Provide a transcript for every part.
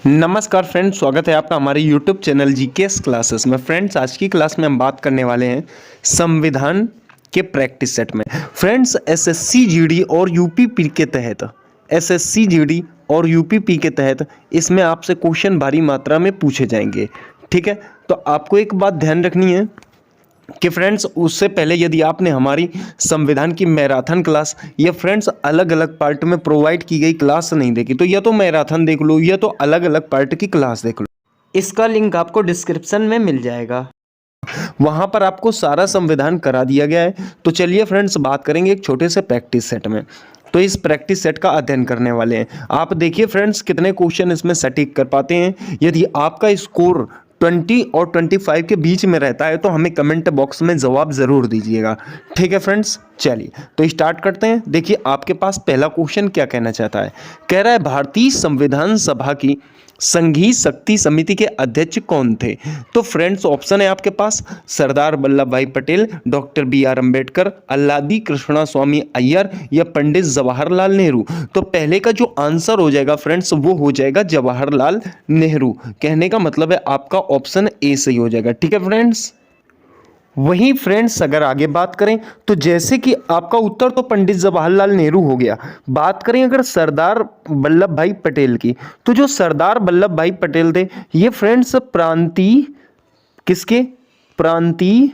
नमस्कार फ्रेंड्स, स्वागत है आपका हमारे YouTube चैनल जीकेएस क्लासेस में। फ्रेंड्स, आज की क्लास में हम बात करने वाले हैं संविधान के प्रैक्टिस सेट में। फ्रेंड्स, एसएससी जीडी और यूपीपी के तहत इसमें आपसे क्वेश्चन भारी मात्रा में पूछे जाएंगे। ठीक है, तो आपको एक बात ध्यान रखनी है कि फ्रेंड्स, उससे पहले यदि आपने हमारी संविधान की मैराथन क्लास या फ्रेंड्स अलग अलग पार्ट में प्रोवाइड की गई क्लास नहीं देखी, तो या तो मैराथन देख लो या तो अलग अलग पार्ट की क्लास देख लो। इसका लिंक आपको डिस्क्रिप्शन में मिल जाएगा, वहां पर आपको सारा संविधान करा दिया गया है। तो चलिए फ्रेंड्स, बात करेंगे एक छोटे से प्रैक्टिस सेट में। तो इस प्रैक्टिस सेट का अध्ययन करने वाले हैं। आप देखिए फ्रेंड्स, कितने क्वेश्चन इसमें सटीक कर पाते हैं। यदि आपका स्कोर 20 और 25 के बीच में रहता है तो हमें कमेंट बॉक्स में जवाब जरूर दीजिएगा। ठीक है फ्रेंड्स, चलिए तो स्टार्ट करते हैं। देखिए आपके पास पहला क्वेश्चन क्या कहना चाहता है। कह रहा है भारतीय संविधान सभा की संघीय शक्ति समिति के अध्यक्ष कौन थे। तो फ्रेंड्स, ऑप्शन है आपके पास सरदार वल्लभ भाई पटेल, डॉक्टर BR अम्बेडकर, अल्लादी कृष्णा स्वामी अय्यर या पंडित जवाहरलाल नेहरू। तो पहले का जो आंसर हो जाएगा फ्रेंड्स, वो हो जाएगा जवाहरलाल नेहरू। कहने का मतलब है आपका ऑप्शन ए सही हो जाएगा। ठीक है फ्रेंड्स, वहीं फ्रेंड्स अगर आगे बात करें तो जैसे कि आपका उत्तर तो पंडित जवाहरलाल नेहरू हो गया। बात करें अगर सरदार वल्लभ भाई पटेल की, तो जो सरदार वल्लभ भाई पटेल थे ये फ्रेंड्स प्रांतीय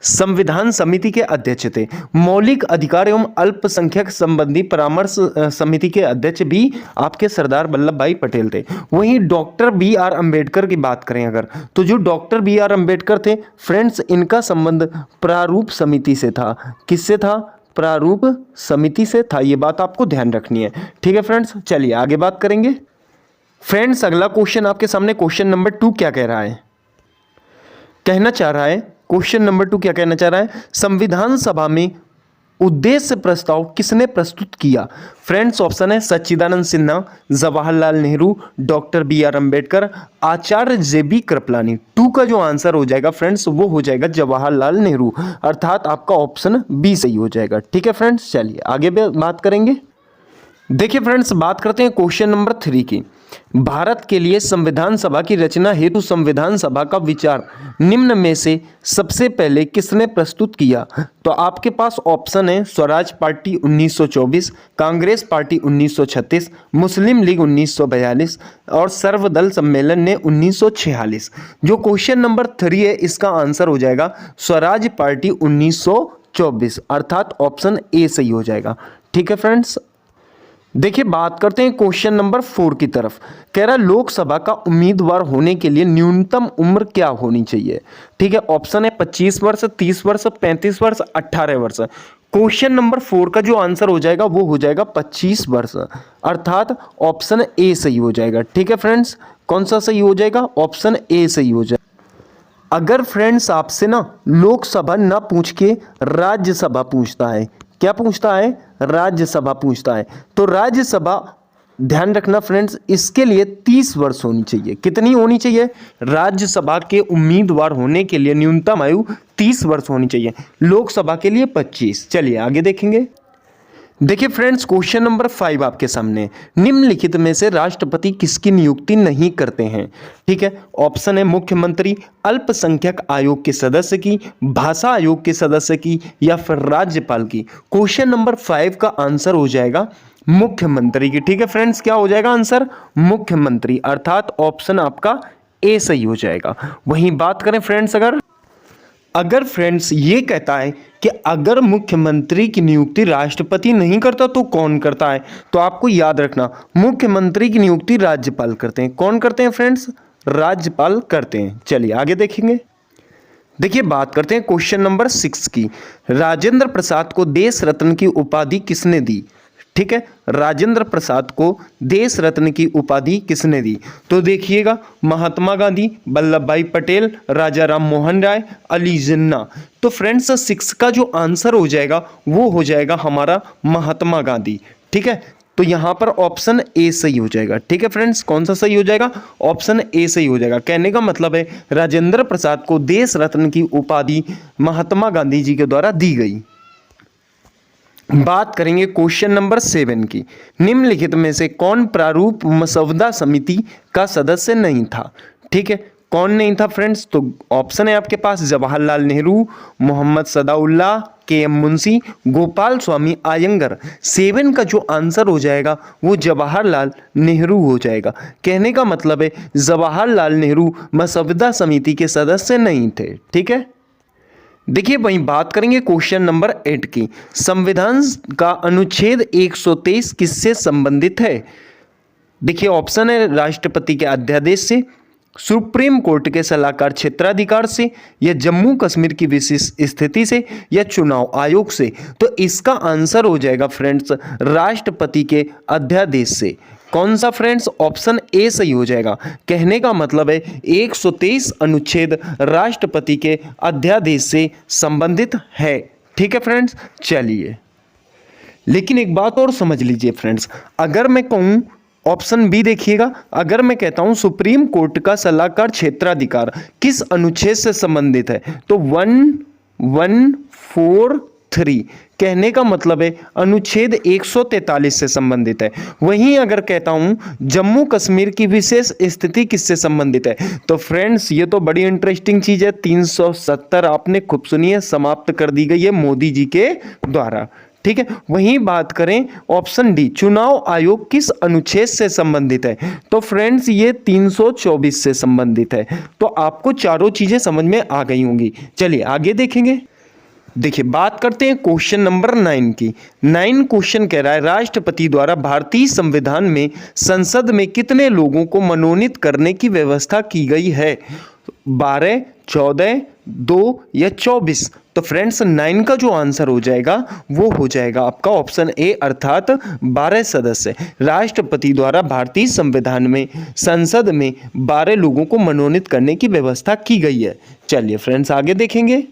संविधान समिति के अध्यक्ष थे। मौलिक अधिकार एवं अल्पसंख्यक संबंधी परामर्श समिति के अध्यक्ष भी आपके सरदार वल्लभ भाई पटेल थे। वहीं डॉक्टर BR अम्बेडकर की बात करें अगर, तो जो डॉक्टर BR अम्बेडकर थे फ्रेंड्स, इनका संबंध प्रारूप समिति से था। किससे था? प्रारूप समिति से था। ये बात आपको ध्यान रखनी है। ठीक है फ्रेंड्स, चलिए आगे बात करेंगे। फ्रेंड्स, अगला क्वेश्चन आपके सामने क्वेश्चन नंबर 2 क्या कह रहा है, कहना चाह रहा है। क्वेश्चन नंबर 2 क्या कहना चाह रहा है, संविधान सभा में उद्देश्य प्रस्ताव किसने प्रस्तुत किया। फ्रेंड्स, ऑप्शन है सच्चिदानंद सिन्हा, जवाहरलाल नेहरू, डॉक्टर BR अम्बेडकर, आचार्य JB कृपलानी। 2 का जो आंसर हो जाएगा फ्रेंड्स, वो हो जाएगा जवाहरलाल नेहरू, अर्थात आपका ऑप्शन बी सही हो जाएगा। ठीक है फ्रेंड्स, चलिए आगे बात करेंगे। देखिए फ्रेंड्स, बात करते हैं क्वेश्चन नंबर 3 की। भारत के लिए संविधान सभा की रचना हेतु संविधान सभा का विचार निम्न में से सबसे पहले किसने प्रस्तुत किया। तो आपके पास ऑप्शन है स्वराज पार्टी 1924, कांग्रेस पार्टी 1936, मुस्लिम लीग 1942 और सर्वदल सम्मेलन ने 1946। जो क्वेश्चन नंबर 3 है इसका आंसर हो जाएगा स्वराज पार्टी 1924, अर्थात ऑप्शन ए सही हो जाएगा। ठीक है फ्रेंड्स, देखिए बात करते हैं क्वेश्चन नंबर 4 की तरफ। कह रहा है लोकसभा का उम्मीदवार होने के लिए न्यूनतम उम्र क्या होनी चाहिए। ठीक है, ऑप्शन है 25 वर्ष, 30 वर्ष, 35 वर्ष, 18 वर्ष। क्वेश्चन नंबर 4 का जो आंसर हो जाएगा वो हो जाएगा 25 वर्ष, अर्थात ऑप्शन ए सही हो जाएगा। ठीक है फ्रेंड्स, कौन सा सही हो जाएगा? ऑप्शन ए सही हो जाएगा। अगर फ्रेंड्स आपसे ना लोकसभा ना पूछ के राज्यसभा पूछता है, क्या पूछता है? राज्यसभा पूछता है। तो राज्यसभा ध्यान रखना फ्रेंड्स, इसके लिए 30 वर्ष होनी चाहिए। कितनी होनी चाहिए? राज्यसभा के उम्मीदवार होने के लिए न्यूनतम आयु 30 वर्ष होनी चाहिए, लोकसभा के लिए 25। चलिए आगे देखेंगे। देखिए फ्रेंड्स, क्वेश्चन नंबर 5 आपके सामने। निम्नलिखित में से राष्ट्रपति किसकी नियुक्ति नहीं करते हैं। ठीक है, ऑप्शन है मुख्यमंत्री, अल्पसंख्यक आयोग के सदस्य की, भाषा आयोग के सदस्य की या फिर राज्यपाल की। क्वेश्चन नंबर 5 का आंसर हो जाएगा मुख्यमंत्री की। ठीक है फ्रेंड्स, क्या हो जाएगा आंसर? मुख्यमंत्री, अर्थात ऑप्शन आपका ए सही हो जाएगा। वहीं बात करें फ्रेंड्स, अगर फ्रेंड्स ये कहता है कि अगर मुख्यमंत्री की नियुक्ति राष्ट्रपति नहीं करता तो कौन करता है, तो आपको याद रखना मुख्यमंत्री की नियुक्ति राज्यपाल करते हैं। कौन करते हैं फ्रेंड्स? राज्यपाल करते हैं। चलिए आगे देखेंगे। देखिए बात करते हैं क्वेश्चन नंबर 6 की। राजेंद्र प्रसाद को देश रत्न की उपाधि किसने दी। ठीक है, राजेंद्र प्रसाद को देश रत्न की उपाधि किसने दी। तो देखिएगा, महात्मा गांधी, वल्लभ भाई पटेल, राजा राम मोहन राय, अली जिन्ना। तो फ्रेंड्स 6 का जो आंसर हो जाएगा वो हो जाएगा हमारा महात्मा गांधी। ठीक है, तो यहां पर ऑप्शन ए सही हो जाएगा। ठीक है फ्रेंड्स, कौन सा सही हो जाएगा? ऑप्शन ए सही हो जाएगा। कहने का मतलब है राजेंद्र प्रसाद को देश रत्न की उपाधि महात्मा गांधी जी के द्वारा दी गई। बात करेंगे क्वेश्चन नंबर 7 की। निम्नलिखित में से कौन प्रारूप मसौदा समिति का सदस्य नहीं था? ठीक है, कौन नहीं था फ्रेंड्स? तो ऑप्शन है आपके पास जवाहरलाल नेहरू, मोहम्मद सदाउल्लाह, के.एम. मुंशी, गोपाल स्वामी अयंगर। 7 का जो आंसर हो जाएगा वो जवाहरलाल नेहरू हो जाएगा। कहने का मतलब है जवाहरलाल नेहरू मसौदा समिति के सदस्य नहीं थे। ठीक है, देखिए वहीं बात करेंगे क्वेश्चन नंबर 8 की। संविधान का अनुच्छेद 123 किससे संबंधित है? देखिए ऑप्शन है राष्ट्रपति के अध्यादेश से, सुप्रीम कोर्ट के सलाहकार क्षेत्राधिकार से, या जम्मू कश्मीर की विशेष स्थिति से, या चुनाव आयोग से। तो इसका आंसर हो जाएगा फ्रेंड्स राष्ट्रपति के अध्यादेश से। कौन सा फ्रेंड्स? ऑप्शन ए सही हो जाएगा। कहने का मतलब है 123 अनुच्छेद राष्ट्रपति के अध्यादेश से संबंधित है। ठीक है फ्रेंड्स, चलिए लेकिन एक बात और समझ लीजिए फ्रेंड्स, अगर मैं कहूं ऑप्शन बी देखिएगा, अगर मैं कहता हूं सुप्रीम कोर्ट का सलाहकार क्षेत्राधिकार किस अनुच्छेद से संबंधित है, तो 1143, कहने का मतलब है अनुच्छेद 143 से संबंधित है। वहीं अगर कहता हूं जम्मू कश्मीर की विशेष स्थिति किससे संबंधित है, तो फ्रेंड्स ये तो बड़ी इंटरेस्टिंग चीज है। 370 आपने खूब सुनी है, समाप्त कर दी गई है मोदी जी के द्वारा। ठीक है, वहीं बात करें ऑप्शन डी, चुनाव आयोग किस अनुच्छेद से संबंधित है, तो फ्रेंड्स ये 324 से संबंधित है। तो आपको चारों चीजें समझ में आ गई होंगी। चलिए आगे देखेंगे। देखिए बात करते हैं क्वेश्चन नंबर 9 की। 9 क्वेश्चन कह रहा है राष्ट्रपति द्वारा भारतीय संविधान में संसद में कितने लोगों को मनोनीत करने की व्यवस्था की गई है? 12, 14, 2 या 24। तो फ्रेंड्स 9 का जो आंसर हो जाएगा वो हो जाएगा आपका ऑप्शन ए, अर्थात 12 सदस्य। राष्ट्रपति द्वारा भारतीय संविधान में संसद में 12 लोगों को मनोनीत करने की व्यवस्था की गई है। चलिए फ्रेंड्स आगे देखेंगे।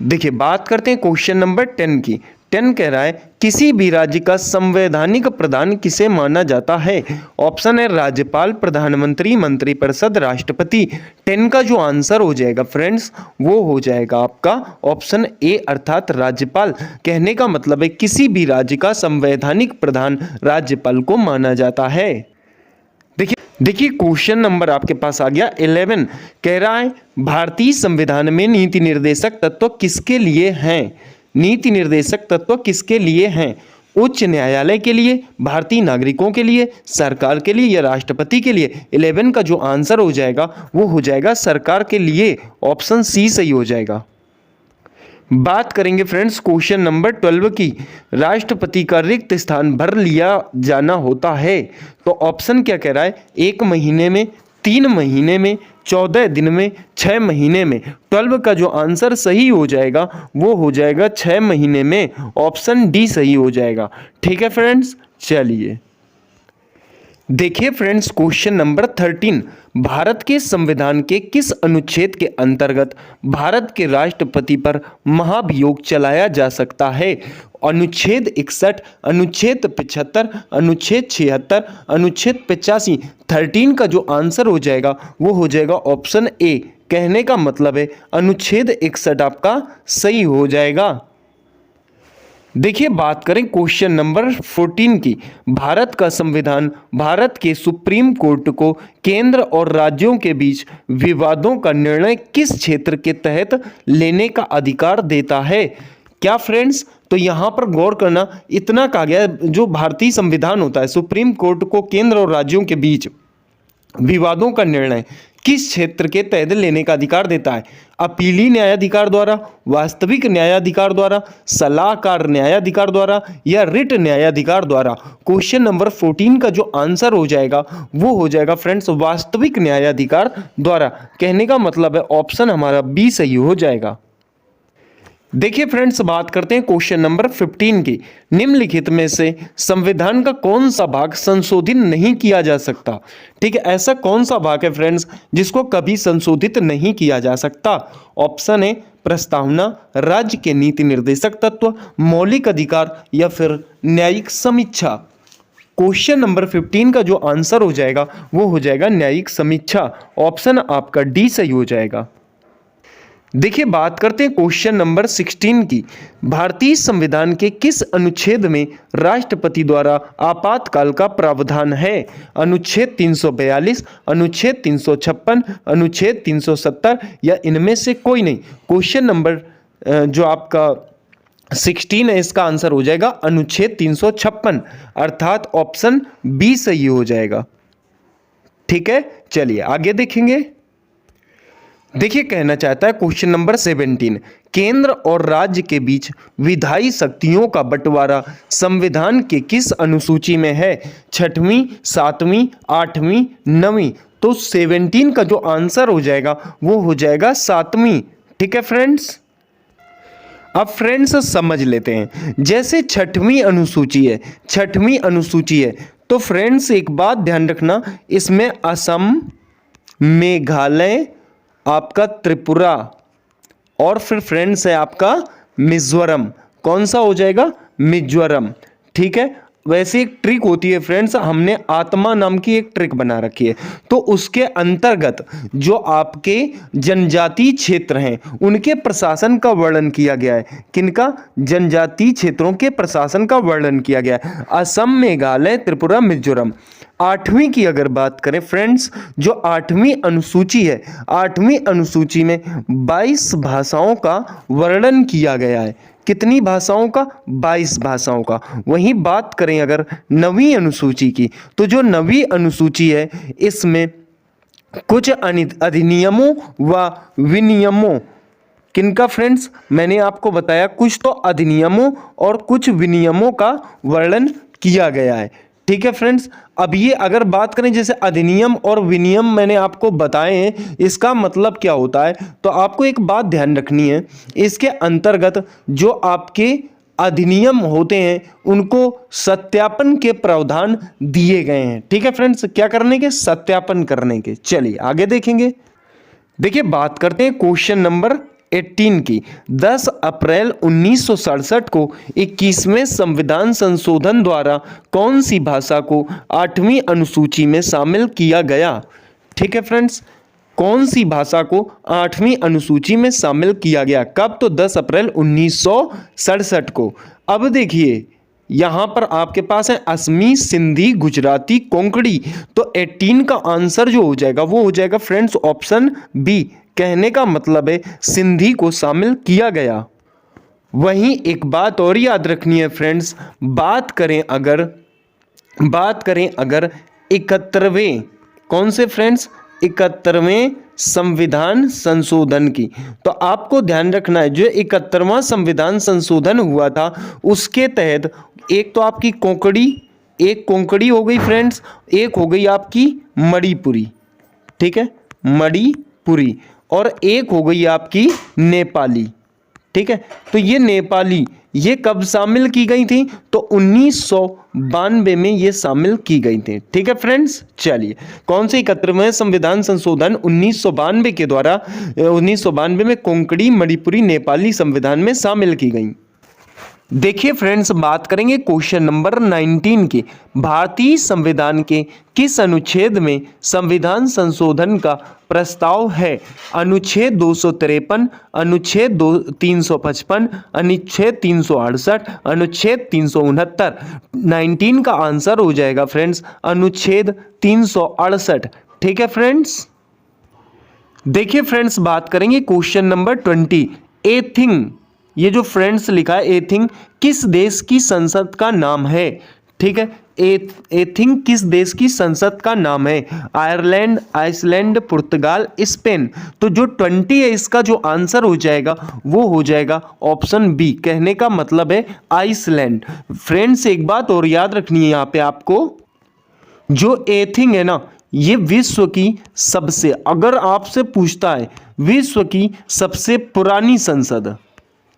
देखिए बात करते हैं क्वेश्चन नंबर 10 की। 10 कह रहा है किसी भी राज्य का संवैधानिक प्रधान किसे माना जाता है? ऑप्शन है राज्यपाल, प्रधानमंत्री, मंत्रिपरिषद, राष्ट्रपति। 10 का जो आंसर हो जाएगा फ्रेंड्स वो हो जाएगा आपका ऑप्शन ए, अर्थात राज्यपाल। कहने का मतलब है किसी भी राज्य का संवैधानिक प्रधान राज्यपाल को माना जाता है। देखिए क्वेश्चन नंबर आपके पास आ गया 11। कह रहा है भारतीय संविधान में नीति निर्देशक तत्व किसके लिए हैं? नीति निर्देशक तत्व किसके लिए हैं? उच्च न्यायालय के लिए, भारतीय नागरिकों के लिए, सरकार के लिए या राष्ट्रपति के लिए? 11 का जो आंसर हो जाएगा वो हो जाएगा सरकार के लिए। ऑप्शन सी सही हो जाएगा। बात करेंगे फ्रेंड्स क्वेश्चन नंबर 12 की। राष्ट्रपति का रिक्त स्थान भर लिया जाना होता है, तो ऑप्शन क्या कह रहा है? 1 महीने में, 3 महीने में, 14 दिन में, 6 महीने में। 12 का जो आंसर सही हो जाएगा वो हो जाएगा 6 महीने में। ऑप्शन डी सही हो जाएगा। ठीक है फ्रेंड्स, चलिए देखिए फ्रेंड्स क्वेश्चन नंबर 13। भारत के संविधान के किस अनुच्छेद के अंतर्गत भारत के राष्ट्रपति पर महाभियोग चलाया जा सकता है? अनुच्छेद 61, अनुच्छेद 75, अनुच्छेद 76, अनुच्छेद 85। 13 का जो आंसर हो जाएगा वो हो जाएगा ऑप्शन ए। कहने का मतलब है अनुच्छेद 61 आपका सही हो जाएगा। देखिए बात करें क्वेश्चन नंबर 14 की। भारत का संविधान भारत के सुप्रीम कोर्ट को केंद्र और राज्यों के बीच विवादों का निर्णय किस क्षेत्र के तहत लेने का अधिकार देता है? क्या फ्रेंड्स? तो यहां पर गौर करना, इतना कहा गया जो भारतीय संविधान होता है सुप्रीम कोर्ट को केंद्र और राज्यों के बीच विवादों का निर्णय किस क्षेत्र के तहत लेने का अधिकार देता है? अपीली न्यायाधिकार द्वारा, वास्तविक न्यायाधिकार द्वारा, सलाहकार न्यायाधिकार द्वारा या रिट न्यायाधिकार द्वारा? क्वेश्चन नंबर 14 का जो आंसर हो जाएगा वो हो जाएगा फ्रेंड्स वास्तविक न्यायाधिकार द्वारा। कहने का मतलब है ऑप्शन हमारा बी सही हो जाएगा। देखिए फ्रेंड्स बात करते हैं क्वेश्चन नंबर 15 की। निम्नलिखित में से संविधान का कौन सा भाग संशोधित नहीं किया जा सकता? ठीक है, ऐसा कौन सा भाग है फ्रेंड्स जिसको कभी संशोधित नहीं किया जा सकता? ऑप्शन है प्रस्तावना, राज्य के नीति निर्देशक तत्व, मौलिक अधिकार या फिर न्यायिक समीक्षा। क्वेश्चन नंबर 15 का जो आंसर हो जाएगा वो हो जाएगा न्यायिक समीक्षा। ऑप्शन आपका डी सही हो जाएगा। देखिए बात करते हैं क्वेश्चन नंबर 16 की। भारतीय संविधान के किस अनुच्छेद में राष्ट्रपति द्वारा आपातकाल का प्रावधान है? अनुच्छेद 342, अनुच्छेद 356, अनुच्छेद 370 या इनमें से कोई नहीं। क्वेश्चन नंबर जो आपका 16 है इसका आंसर हो जाएगा अनुच्छेद 356, अर्थात ऑप्शन बी सही हो जाएगा। ठीक है, चलिए आगे देखेंगे। देखिए कहना चाहता है क्वेश्चन नंबर 17, केंद्र और राज्य के बीच विधायी शक्तियों का बंटवारा संविधान के किस अनुसूची में है? 6वीं, 7वीं, 8वीं, 9वीं। तो 17 का जो आंसर हो जाएगा वो हो जाएगा 7वीं। ठीक है फ्रेंड्स, अब फ्रेंड्स समझ लेते हैं। जैसे 6वीं अनुसूची है, 6वीं अनुसूची है तो फ्रेंड्स एक बात ध्यान रखना, इसमें असम, मेघालय, आपका त्रिपुरा और फिर फ्रेंड्स है आपका मिजोरम। कौन सा हो जाएगा? मिजोरम। ठीक है, वैसे एक ट्रिक होती है फ्रेंड्स, हमने आत्मा नाम की एक ट्रिक बना रखी है, तो उसके अंतर्गत जो आपके जनजातीय क्षेत्र हैं उनके प्रशासन का वर्णन किया गया है। किनका? जनजातीय क्षेत्रों के प्रशासन का वर्णन किया गया है। असम, मेघालय, त्रिपुरा, मिजोरम। 8वीं की अगर बात करें फ्रेंड्स, जो 8वीं अनुसूची है, 8वीं अनुसूची में 22 भाषाओं का वर्णन किया गया है। कितनी भाषाओं का? 22 भाषाओं का। वहीं बात करें अगर 9वीं अनुसूची की, तो जो 9वीं अनुसूची है इसमें कुछ अधिनियमों व विनियमों, किनका फ्रेंड्स? मैंने आपको बताया कुछ तो अधिनियमों और कुछ विनियमों का वर्णन किया गया है। ठीक है फ्रेंड्स, अब ये अगर बात करें जैसे अधिनियम और विनियम मैंने आपको बताए हैं, इसका मतलब क्या होता है, तो आपको एक बात ध्यान रखनी है। इसके अंतर्गत जो आपके अधिनियम होते हैं उनको सत्यापन के प्रावधान दिए गए हैं। ठीक है फ्रेंड्स, क्या करने के? सत्यापन करने के। चलिए आगे देखेंगे। देखिए बात करते हैं क्वेश्चन नंबर 18 की। 10 अप्रैल 1967 को 21वें संविधान संशोधन द्वारा कौन सी भाषा को 8वीं अनुसूची में शामिल किया गया? ठीक है फ्रेंड्स, कौन सी भाषा को 8वीं अनुसूची में शामिल किया गया? कब? तो 10 अप्रैल 1967 को। अब देखिए यहां पर आपके पास है असमी, सिंधी, गुजराती, कोंकणी। तो 18 का आंसर जो हो जाएगा वो हो जाएगा फ्रेंड्स ऑप्शन बी। कहने का मतलब है सिंधी को शामिल किया गया। वहीं एक बात और याद रखनी है फ्रेंड्स, बात करें अगर 71वें, कौन से फ्रेंड्स? 71वें संविधान संशोधन की, तो आपको ध्यान रखना है जो 71वां संविधान संशोधन हुआ था उसके तहत एक तो आपकी कोंकणी हो गई फ्रेंड्स, एक हो गई आपकी मणिपुरी। ठीक है, मणिपुरी, और एक हो गई आपकी नेपाली। ठीक है, तो ये नेपाली ये कब शामिल की गई थी? तो 1992 में ये शामिल की गई थी। ठीक है फ्रेंड्स, चलिए कौन से 71वें संविधान संशोधन 1992 के द्वारा 1992 में कोंकणी, मणिपुरी, नेपाली संविधान में शामिल की गई। देखिए फ्रेंड्स बात करेंगे क्वेश्चन नंबर 19 की। भारतीय संविधान के किस अनुच्छेद में संविधान संशोधन का प्रस्ताव है? अनुच्छेद 253, अनुच्छेद 355, अनुच्छेद 368, अनुच्छेद 369। 19 का आंसर हो जाएगा फ्रेंड्स अनुच्छेद 368। ठीक है फ्रेंड्स, देखिए फ्रेंड्स बात करेंगे क्वेश्चन नंबर 20। एथिंग, ये जो फ्रेंड्स लिखा है एथिंग किस देश की संसद का नाम है? ठीक है, एथिंग किस देश की संसद का नाम है? आयरलैंड, आइसलैंड, पुर्तगाल, स्पेन। तो जो 20 है इसका जो आंसर हो जाएगा वो हो जाएगा ऑप्शन बी। कहने का मतलब है आइसलैंड। फ्रेंड्स एक बात और याद रखनी है यहाँ पे आपको, जो एथिंग है ना ये विश्व की सबसे, अगर आपसे पूछता है विश्व की सबसे पुरानी संसद।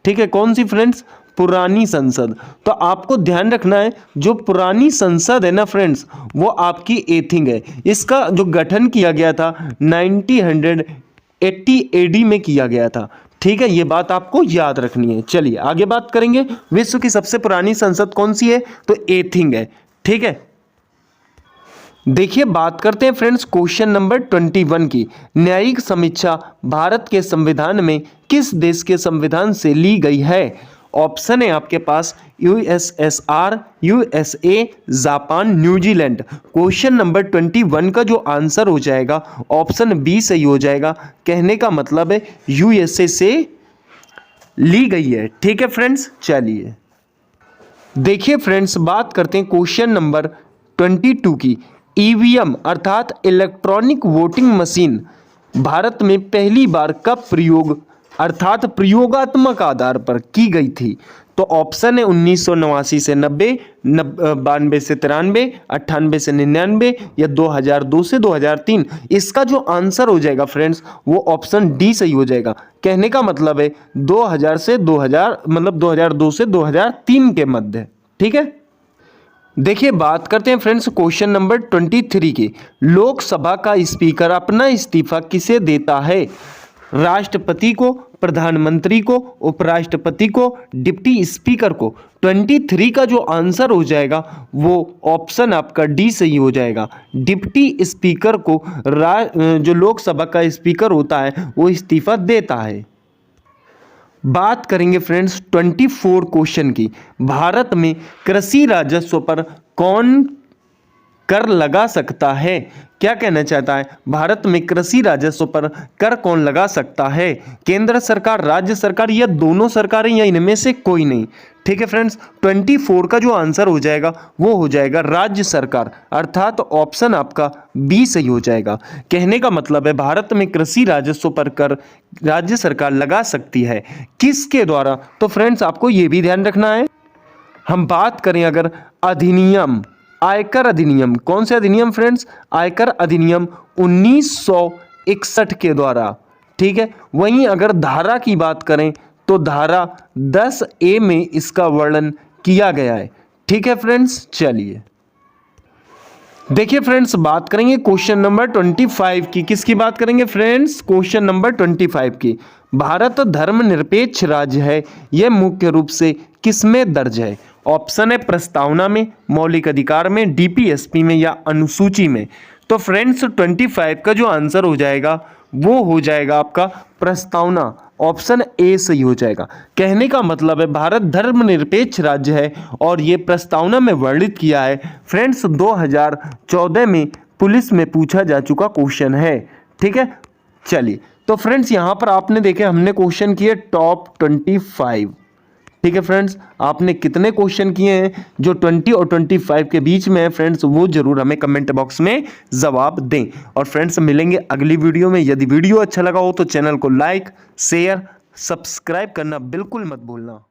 ठीक है, कौन सी फ्रेंड्स? पुरानी संसद। तो आपको ध्यान रखना है जो पुरानी संसद है ना फ्रेंड्स वो आपकी एथिंग है। इसका जो गठन किया गया था 1980 AD में किया गया था। ठीक है, ये बात आपको याद रखनी है। चलिए आगे बात करेंगे, विश्व की सबसे पुरानी संसद कौन सी है? तो एथिंग है। ठीक है, देखिए बात करते हैं फ्रेंड्स क्वेश्चन नंबर 21 की। न्यायिक समीक्षा भारत के संविधान में किस देश के संविधान से ली गई है? ऑप्शन है आपके पास USSR, USA, Japan, New Zealand. Question number 21 का जो आंसर हो जाएगा ऑप्शन बी सही हो जाएगा। कहने का मतलब है यूएसए से ली गई है। ठीक है फ्रेंड्स, चलिए देखिए फ्रेंड्स बात करते हैं क्वेश्चन नंबर 22 की। ईवीएम अर्थात इलेक्ट्रॉनिक वोटिंग मशीन भारत में पहली बार कब प्रयोग अर्थात प्रयोगात्मक आधार पर की गई थी? तो ऑप्शन है 1989 से 90, 92 से 93, 98 से 99 या 2002 से 2003। इसका जो आंसर हो जाएगा फ्रेंड्स वो ऑप्शन डी सही हो जाएगा। कहने का मतलब है 2000 से 2000 मतलब 2002 से 2003 के मध्य। ठीक है, देखिए बात करते हैं फ्रेंड्स क्वेश्चन नंबर 23 की। लोकसभा का स्पीकर अपना इस्तीफा किसे देता है? राष्ट्रपति को, प्रधानमंत्री को, उपराष्ट्रपति को, डिप्टी स्पीकर को। 23 का जो आंसर हो जाएगा वो ऑप्शन आपका डी सही हो जाएगा। डिप्टी स्पीकर को जो लोकसभा का स्पीकर होता है वो इस्तीफा देता है। बात करेंगे फ्रेंड्स 24 क्वेश्चन की। भारत में कृषि राजस्व पर कौन कर लगा सकता है? क्या कहना चाहता है? भारत में कृषि राजस्व पर कर कौन लगा सकता है? केंद्र सरकार, राज्य सरकार या दोनों सरकारें या इनमें से कोई नहीं। ठीक है फ्रेंड्स, 24 का जो आंसर हो जाएगा वो हो जाएगा राज्य सरकार, अर्थात ऑप्शन आपका बी सही हो जाएगा। कहने का मतलब है भारत में कृषि राजस्व पर कर राज्य सरकार लगा सकती है। किसके द्वारा? तो फ्रेंड्स आपको ये भी ध्यान रखना है, हम बात करें अगर अधिनियम, आयकर अधिनियम, कौन से अधिनियम फ्रेंड्स? आयकर अधिनियम 1961 के द्वारा। ठीक है, वहीं अगर धारा की बात करें तो धारा 10A में इसका वर्णन किया गया है। ठीक है फ्रेंड्स, चलिए देखिए फ्रेंड्स बात करेंगे क्वेश्चन नंबर 25 की। किसकी बात करेंगे फ्रेंड्स? क्वेश्चन नंबर 25 की। भारत धर्मनिरपेक्ष राज्य है, यह मुख्य रूप से किसमें दर्ज है? ऑप्शन है प्रस्तावना में, मौलिक अधिकार में, डीपीएसपी में या अनुसूची में। तो फ्रेंड्स 25 का जो आंसर हो जाएगा वो हो जाएगा आपका प्रस्तावना, ऑप्शन ए सही हो जाएगा। कहने का मतलब है भारत धर्मनिरपेक्ष राज्य है और ये प्रस्तावना में वर्णित किया है। फ्रेंड्स 2014 में पुलिस में पूछा जा चुका क्वेश्चन है। ठीक है, चलिए तो फ्रेंड्स यहाँ पर आपने देखे हमने क्वेश्चन किए टॉप 25। ठीक है फ्रेंड्स, आपने कितने क्वेश्चन किए हैं जो 20 और 25 के बीच में है फ्रेंड्स, वो जरूर हमें कमेंट बॉक्स में जवाब दें। और फ्रेंड्स मिलेंगे अगली वीडियो में। यदि वीडियो अच्छा लगा हो तो चैनल को लाइक, शेयर, सब्सक्राइब करना बिल्कुल मत भूलना।